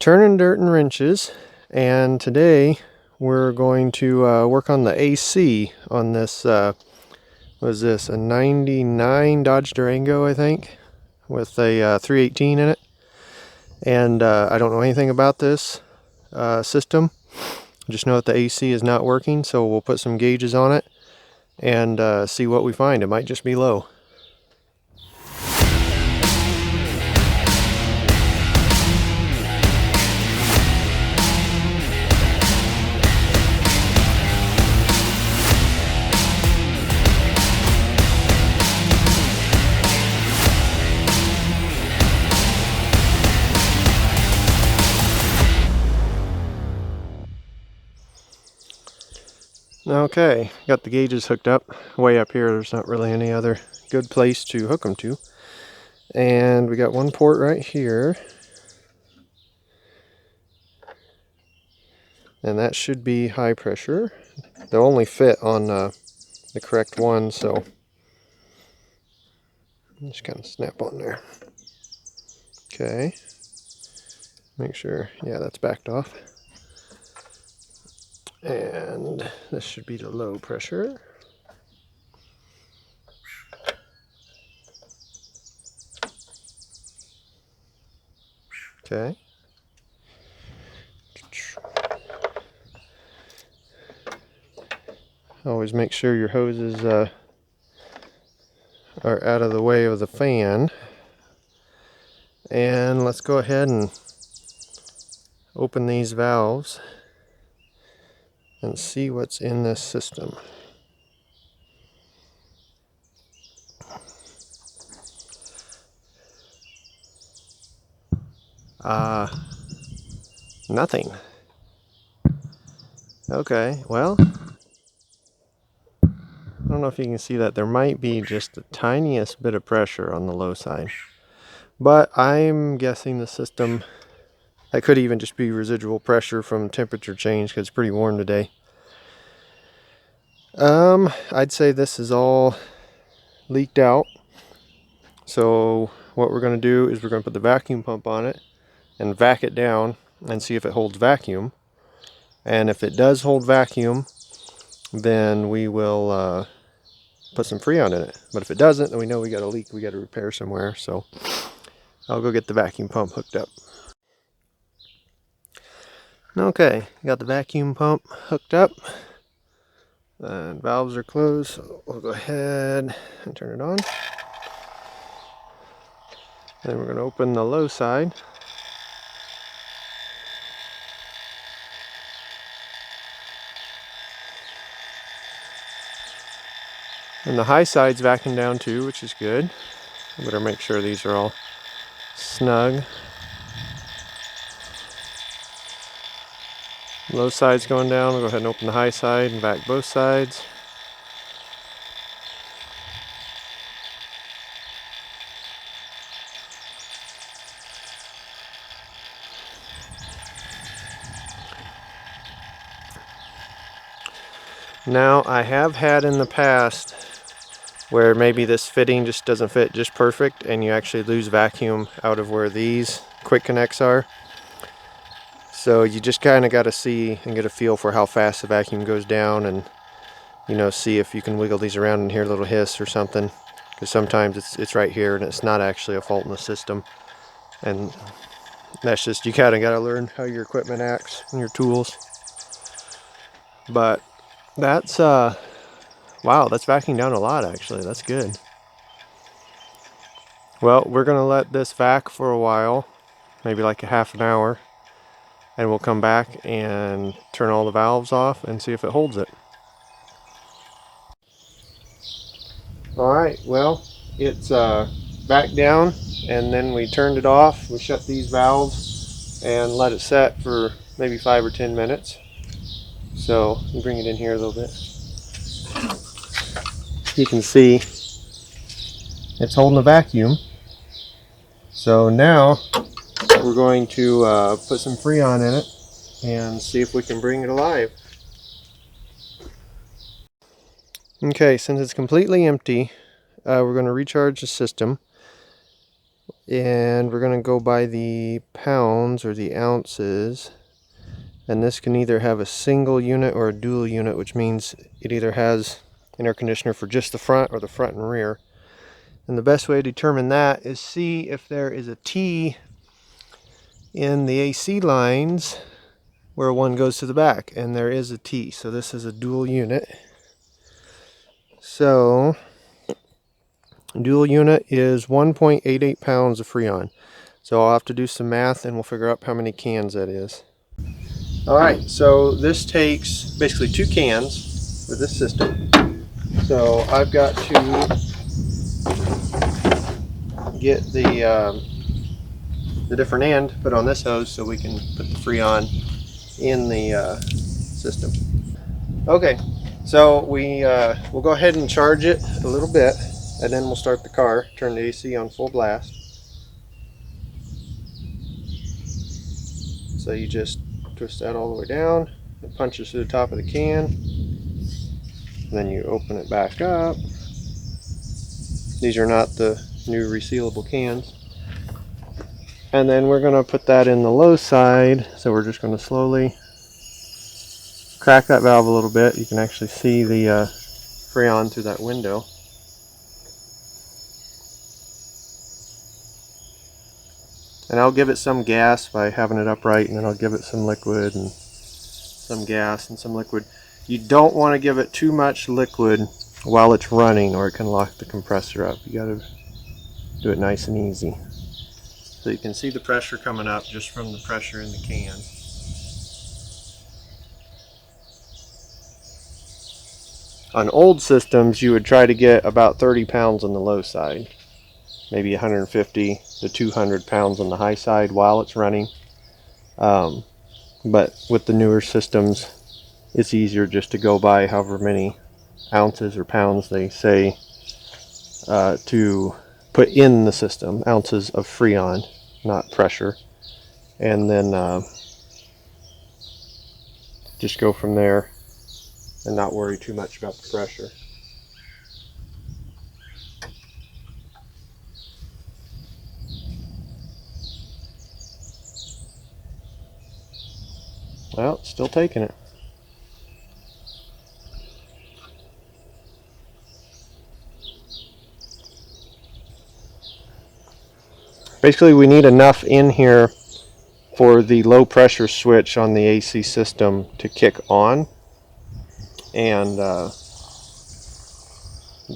Turning dirt and wrenches, and today we're going to work on the AC on this, what is this, a 99 Dodge Durango, I think, with a 318 in it. And I don't know anything about this system, just know that the AC is not working, so we'll put some gauges on it and see what we find. It might just be low. Okay, got the gauges hooked up. Way up here, there's not really any other good place to hook them to. And we got one port right here. And that should be high pressure. They'll only fit on the correct one, so just kind of snap on there. Okay. Make sure, yeah, that's backed off. And this should be the low pressure. Okay. Always make sure your hoses are out of the way of the fan. And let's go ahead and open these valves and see what's in this system. Nothing. Okay, well, I don't know if you can see that. There might be just the tiniest bit of pressure on the low side. But I'm guessing the system, that could even just be residual pressure from temperature change because it's pretty warm today. I'd say this is all leaked out. So what we're going to do is we're going to put the vacuum pump on it and vac it down and see if it holds vacuum. And if it does hold vacuum, then we will put some Freon in it. But if it doesn't, then we know we got a leak we got to repair somewhere. So I'll go get the vacuum pump hooked up. Okay, got the vacuum pump hooked up. And valves are closed, so we'll go ahead and turn it on. Then we're going to open the low side. And the high side's vacuuming down too, which is good. I better make sure these are all snug. Low side's going down. We'll go ahead and open the high side and vac both sides. Now, I have had in the past where maybe this fitting just doesn't fit just perfect and you actually lose vacuum out of where these quick connects are. So you just kind of got to see and get a feel for how fast the vacuum goes down, and see if you can wiggle these around and hear a little hiss or something, because sometimes it's right here and it's not actually a fault in the system. And that's just, you kind of got to learn how your equipment acts and your tools. But that's wow, that's vacuuming down a lot actually. That's good. Well, we're gonna let this vac for a while, maybe like a half an hour, and we'll come back and turn all the valves off and see if it holds it. Alright, well, it's back down, and then we turned it off. We shut these valves and let it set for maybe 5 or 10 minutes. So, you bring it in here a little bit. You can see it's holding a vacuum. So now we're going to put some Freon in it and see if we can bring it alive. Okay, since it's completely empty, we're going to recharge the system. And we're going to go by the pounds or the ounces. And this can either have a single unit or a dual unit, which means it either has an air conditioner for just the front or the front and rear. And the best way to determine that is see if there is a T in the AC lines where one goes to the back, and there is a T. So this is a dual unit. So dual unit is 1.88 pounds of Freon. So I'll have to do some math and we'll figure out how many cans that is. Alright, so this takes basically 2 cans with this system. So I've got to get the different end put on this hose so we can put the Freon in the system. Okay, so we'll go ahead and charge it a little bit, and then we'll start the car, turn the AC on full blast. So you just twist that all the way down, it punches through the top of the can, and then you open it back up. These are not the new resealable cans. And then we're going to put that in the low side, so we're just going to slowly crack that valve a little bit. You can actually see the Freon through that window. And I'll give it some gas by having it upright, and then I'll give it some liquid and some gas and some liquid. You don't want to give it too much liquid while it's running, or it can lock the compressor up. You got to do it nice and easy. So you can see the pressure coming up just from the pressure in the can. On old systems, you would try to get about 30 pounds on the low side, maybe 150 to 200 pounds on the high side while it's running. But with the newer systems, it's easier just to go by however many ounces or pounds they say to put in the system, ounces of Freon, not pressure, and then just go from there and not worry too much about the pressure. Well, it's still taking it. Basically, we need enough in here for the low pressure switch on the AC system to kick on, and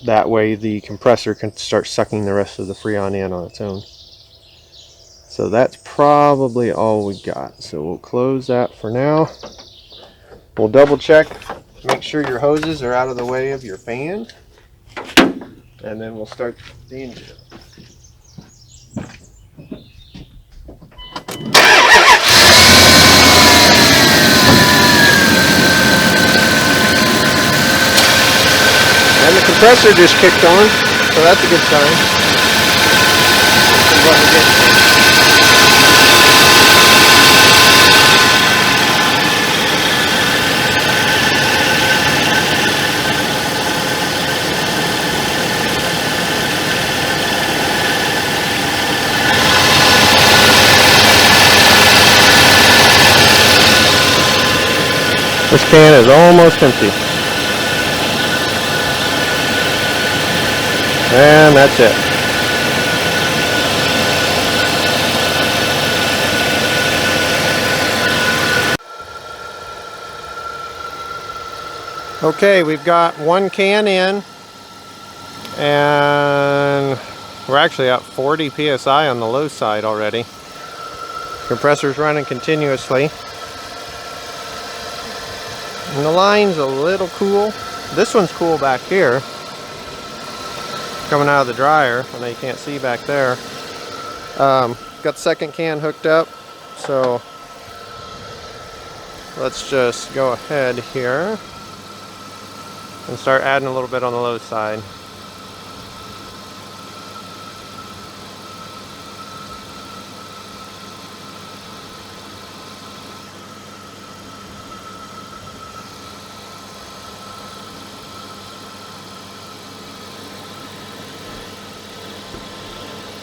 that way the compressor can start sucking the rest of the Freon in on its own. So that's probably all we got. So we'll close that for now. We'll double check, make sure your hoses are out of the way of your fan, and then we'll start the engine. And the compressor just kicked on, so that's a good sign. This is what we're getting to. This can is almost empty. And that's it. Okay, we've got 1 can in, and we're actually at 40 psi on the low side already. Compressor's running continuously. And the line's a little cool. This one's cool back here, coming out of the dryer. I know you can't see back there. Got the second can hooked up, so let's just go ahead here and start adding a little bit on the low side.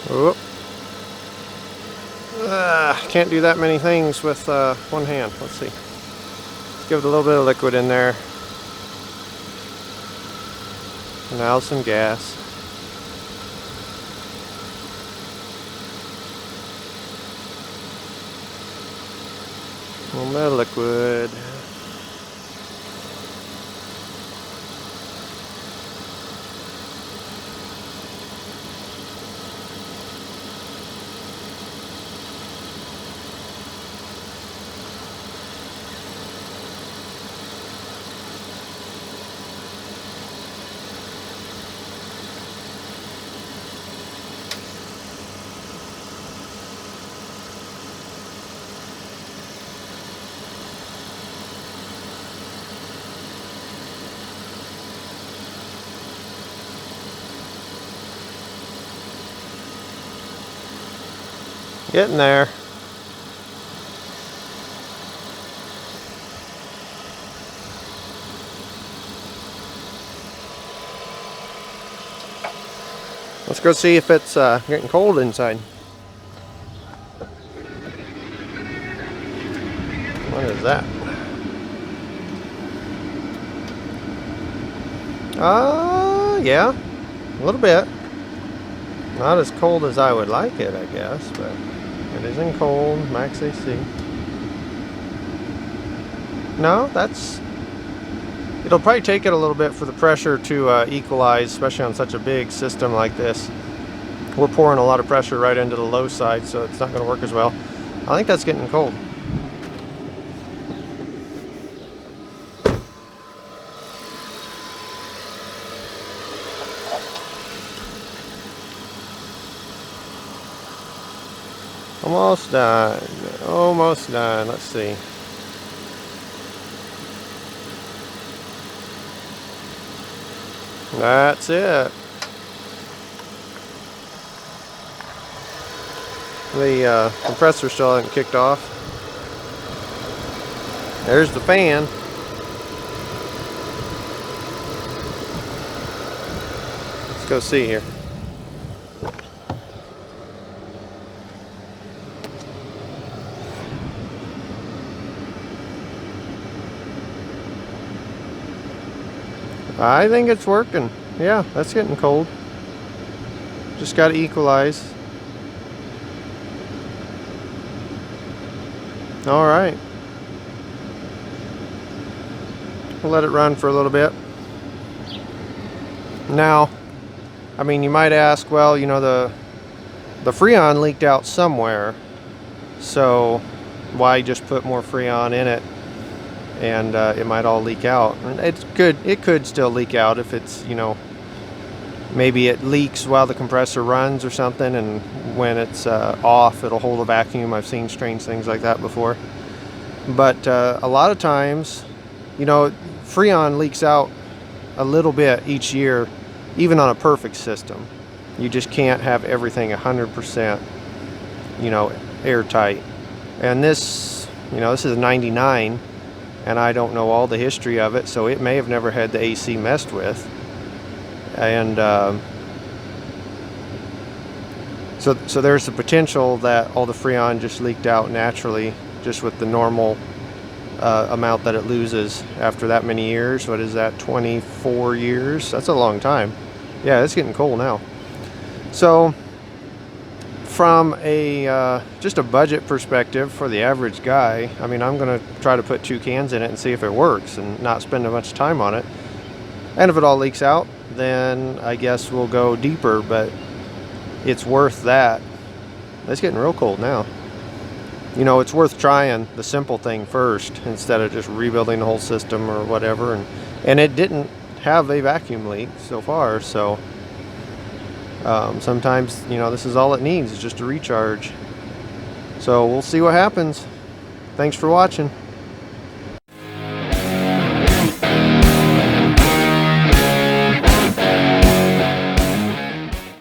Whoop. can't do that many things with one hand. Let's see. Let's give it a little bit of liquid in there. Now some gas. A little bit of liquid. Getting there. Let's go see if it's getting cold inside. What is that? Yeah, a little bit. Not as cold as I would like it, I guess, but it isn't cold. Max AC. No, it'll probably take it a little bit for the pressure to equalize, especially on such a big system like this. We're pouring a lot of pressure right into the low side, so it's not going to work as well. I think that's getting cold. Almost done. Almost done. Let's see. That's it. The compressor still hasn't kicked off. There's the fan. Let's go see here. I think it's working. Yeah, that's getting cold. Just got to equalize. All right. We'll let it run for a little bit. Now, I mean, you might ask, well, you know, the Freon leaked out somewhere, so why just put more Freon in it? And it might all leak out. And it could still leak out if it's, you know, maybe it leaks while the compressor runs or something, and when it's off, it'll hold a vacuum. I've seen strange things like that before. But a lot of times, you know, Freon leaks out a little bit each year, even on a perfect system. You just can't have everything 100%, you know, airtight. And this, you know, this is a 99. And I don't know all the history of it, so it may have never had the AC messed with. And so there's the potential that all the Freon just leaked out naturally, just with the normal amount that it loses after that many years. What is that, 24 years? That's a long time. Yeah, it's getting cold now. So from a just a budget perspective for the average guy, I mean, I'm gonna try to put 2 cans in it and see if it works and not spend a bunch of time on it. And if it all leaks out, then I guess we'll go deeper, but it's worth that. It's getting real cold now. You know, it's worth trying the simple thing first instead of just rebuilding the whole system or whatever. And it didn't have a vacuum leak so far, so sometimes, you know, this is all it needs, is just a recharge. So we'll see what happens. Thanks for watching.